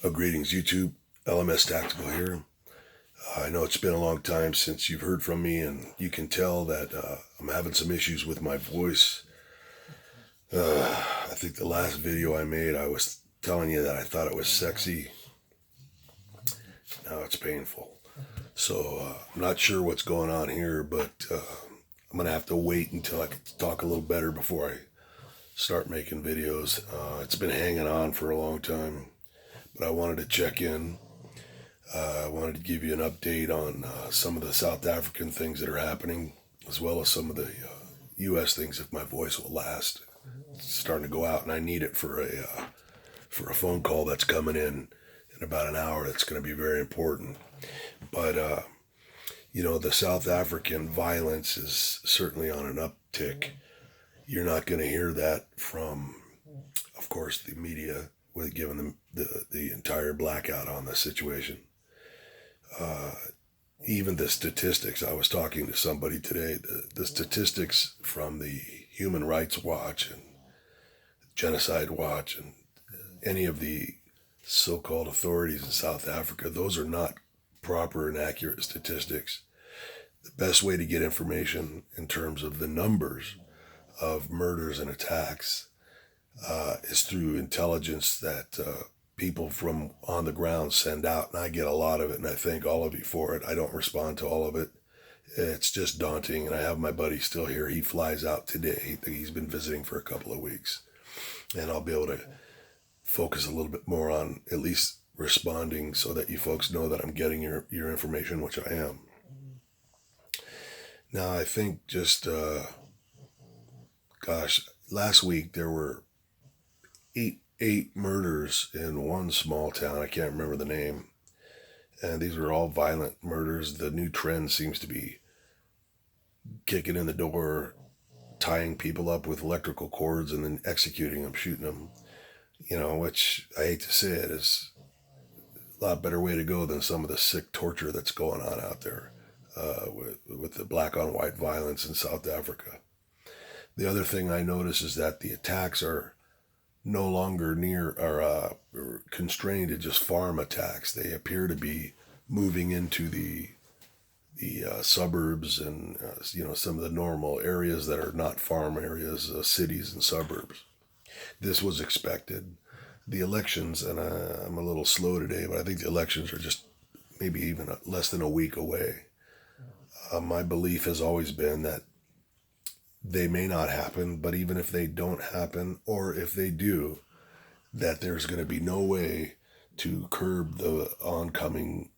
Greetings, YouTube. LMS Tactical here. I know it's been a long time since you've heard from me, and you can tell that I'm having some issues with my voice. I think the last video I made, I was telling you that I thought it was sexy. Now it's painful. So I'm not sure what's going on here, but I'm going to have to wait until I can talk a little better before I start making videos. It's been hanging on for a long time, but I wanted to check in. I wanted to give you an update on some of the South African things that are happening, as well as some of the U.S. things, if my voice will last. It's starting to go out, and I need it for a phone call that's coming in about an hour. That's going to be very important. But the South African violence is certainly on an uptick. You're not going to hear that from, of course, the media, with giving them the entire blackout on the situation. Even the statistics, I was talking to somebody today, the statistics from the Human Rights Watch and Genocide Watch and any of the so-called authorities in South Africa, those are not proper and accurate statistics. The best way to get information in terms of the numbers of murders and attacks is through intelligence that people from on the ground send out, and I get a lot of it, and I thank all of you for it. I don't respond to all of it. It's just daunting, and I have my buddy still here. He flies out today. He's been visiting for a couple of weeks, and I'll be able to focus a little bit more on at least responding so that you folks know that I'm getting your information, which I am. Now, I think just, last week there were eight murders in one small town. I can't remember the name. And these were all violent murders. The new trend seems to be kicking in the door, tying people up with electrical cords and then executing them, shooting them. Which I hate to say it, is a lot better way to go than some of the sick torture that's going on out there with the black on white violence in South Africa. The other thing I notice is that the attacks are no longer constrained to just farm attacks. They appear to be moving into the suburbs and some of the normal areas that are not farm areas, cities and suburbs. This was expected. The elections, and I'm a little slow today, but I think the elections are just maybe even less than a week away. My belief has always been that they may not happen, but even if they don't happen, or if they do, that there's going to be no way to curb the oncoming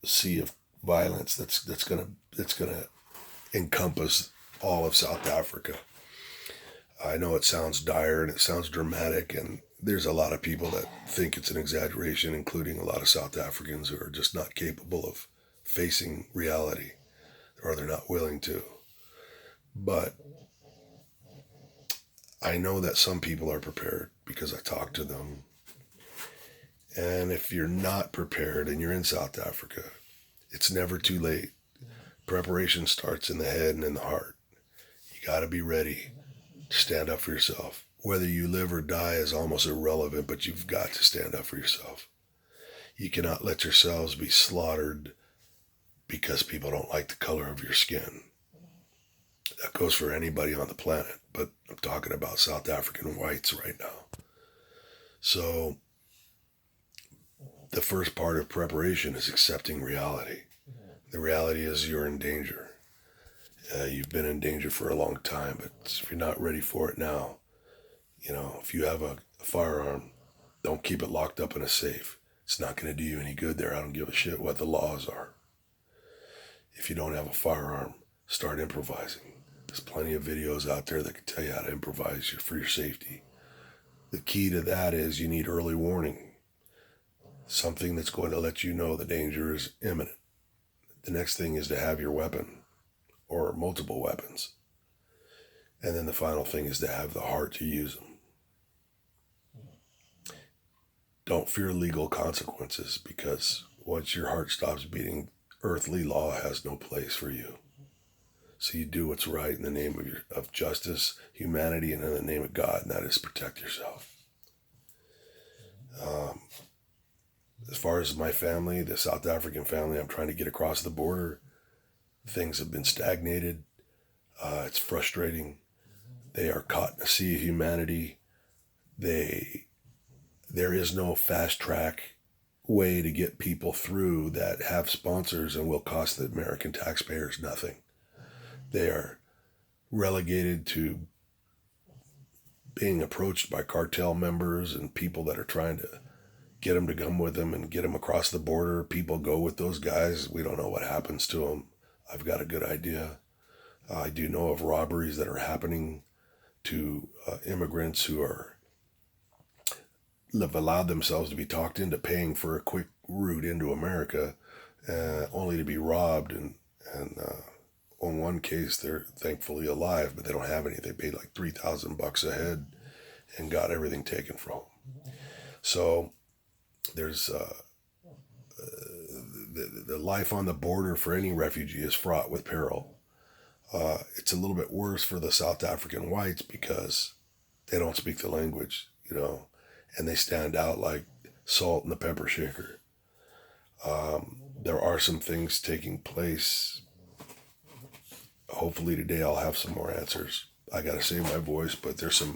sea of violence that's going to encompass all of South Africa. I know it sounds dire and it sounds dramatic, and there's a lot of people that think it's an exaggeration, including a lot of South Africans who are just not capable of facing reality, or they're not willing to. But I know that some people are prepared because I talk to them. And if you're not prepared and you're in South Africa, it's never too late. Preparation starts in the head and in the heart. You got to be ready to stand up for yourself. Whether you live or die is almost irrelevant, but you've got to stand up for yourself. You cannot let yourselves be slaughtered because people don't like the color of your skin. That goes for anybody on the planet, but I'm talking about South African whites right now. So the first part of preparation is accepting reality. The reality is you're in danger. You've been in danger for a long time, but if you're not ready for it now, if you have a firearm, don't keep it locked up in a safe. It's not going to do you any good there. I don't give a shit what the laws are. If you don't have a firearm, start improvising. There's plenty of videos out there that can tell you how to improvise for your safety. The key to that is you need early warning. Something that's going to let you know the danger is imminent. The next thing is to have your weapon or multiple weapons. And then the final thing is to have the heart to use them. Don't fear legal consequences, because once your heart stops beating, earthly law has no place for you. So you do what's right in the name of justice, humanity, and in the name of God, and that is protect yourself. As far as my family, the South African family, I'm trying to get across the border. Things have been stagnated. It's frustrating. They are caught in a sea of humanity. There is no fast track way to get people through that have sponsors and will cost the American taxpayers nothing. They are relegated to being approached by cartel members and people that are trying to get them to come with them and get them across the border. People go with those guys. We don't know what happens to them. I've got a good idea. I do know of robberies that are happening to immigrants who have allowed themselves to be talked into paying for a quick route into America, only to be robbed. And on one case, they're thankfully alive, but they don't have any. They paid like $3,000 a head and got everything taken from them. So there's the life on the border for any refugee is fraught with peril. It's a little bit worse for the South African whites because they don't speak the language, and they stand out like salt in the pepper shaker. There are some things taking place. Hopefully today I'll have some more answers. I got to save my voice, but there's a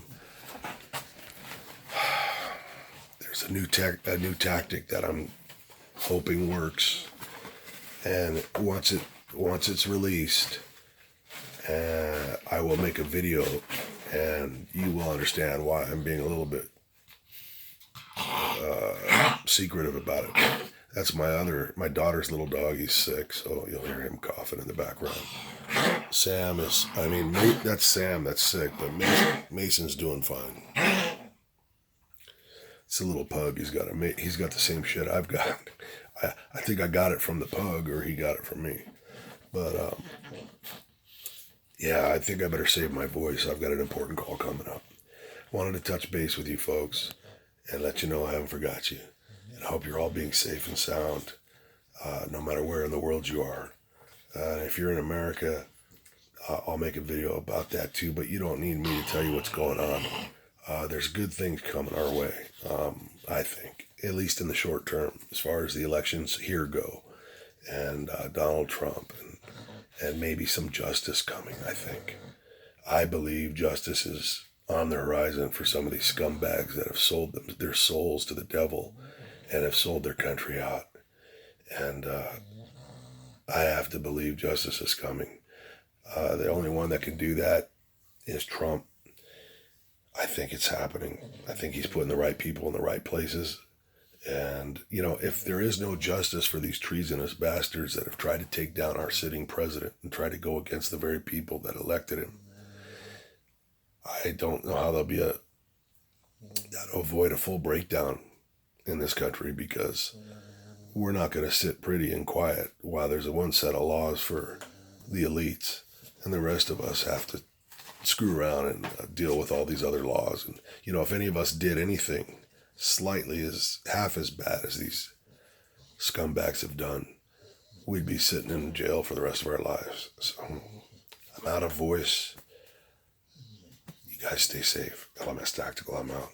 new tactic that I'm hoping works. And once it's released, I will make a video, and you will understand why I'm being a little bit secretive about it. That's my daughter's little dog. He's sick, so you'll hear him coughing in the background. That's Sam that's sick, but Mason's doing fine. It's a little pug. He's got the same shit I've got. I think I got it from the pug, or he got it from me. But yeah, I think I better save my voice. I've got an important call coming up. Wanted to touch base with you folks and let you know I haven't forgot you. And I hope you're all being safe and sound, no matter where in the world you are. If you're in America, I'll make a video about that too, but you don't need me to tell you what's going on. There's good things coming our way, I think, at least in the short term, as far as the elections here go, and Donald Trump, and maybe some justice coming, I think. I believe justice is on the horizon for some of these scumbags that have sold their souls to the devil and have sold their country out. And I have to believe justice is coming. The only one that can do that is Trump. I think it's happening. I think he's putting the right people in the right places. And, if there is no justice for these treasonous bastards that have tried to take down our sitting president and try to go against the very people that elected him, I don't know how that'll avoid a full breakdown in this country, because we're not going to sit pretty and quiet while there's one set of laws for the elites, and the rest of us have to screw around and deal with all these other laws. And, if any of us did anything slightly half as bad as these scumbags have done, we'd be sitting in jail for the rest of our lives. So I'm out of voice. You guys stay safe. LMS Tactical, I'm out.